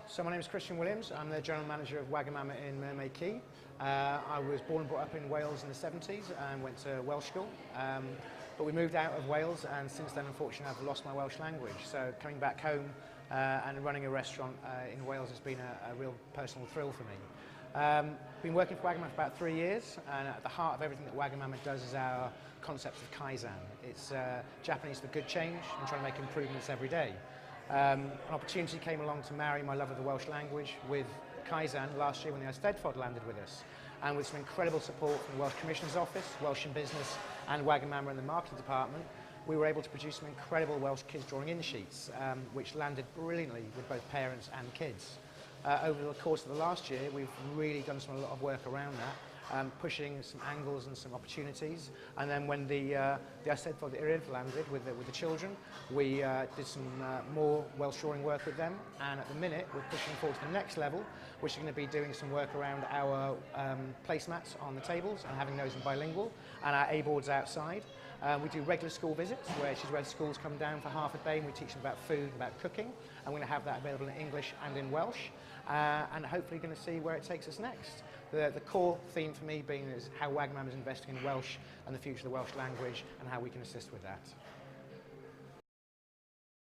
So my name is Christian Williams. I'm the General Manager of Wagamama in Mermaid Key. I was born and brought up in Wales in the 70s and went to Welsh school. But we moved out of Wales, and since then, unfortunately, I've lost my Welsh language. So coming back home and running a restaurant in Wales has been a real personal thrill for me. Been working for Wagamama for about 3 years, and at the heart of everything that Wagamama does is our concept of Kaizen. It's Japanese for good change and trying to make improvements every day. An opportunity came along to marry my love of the Welsh language with Kaizen last year when the isdeitlo landed with us. And with some incredible support from the Welsh Commissioner's Office, Welsh in Business and Wagamama in the marketing department, we were able to produce some incredible Welsh kids drawing in sheets, which landed brilliantly with both parents and kids. Over the course of the last year, we've really done a lot of work around that, pushing some angles and some opportunities. And then when the isdeitlo landed with the children, we did some more Welsh drawing work with them. And at the minute, we're pushing forward to the next level, which is going to be doing some work around our placemats on the tables and having those in bilingual, and our A-boards outside. We do regular school visits, which is where schools come down for half a day and we teach them about food, about cooking. I'm going to have that available in English and in Welsh, and hopefully going to see where it takes us next. The core theme for me being is how Wagamama is investing in Welsh and the future of the Welsh language and how we can assist with that.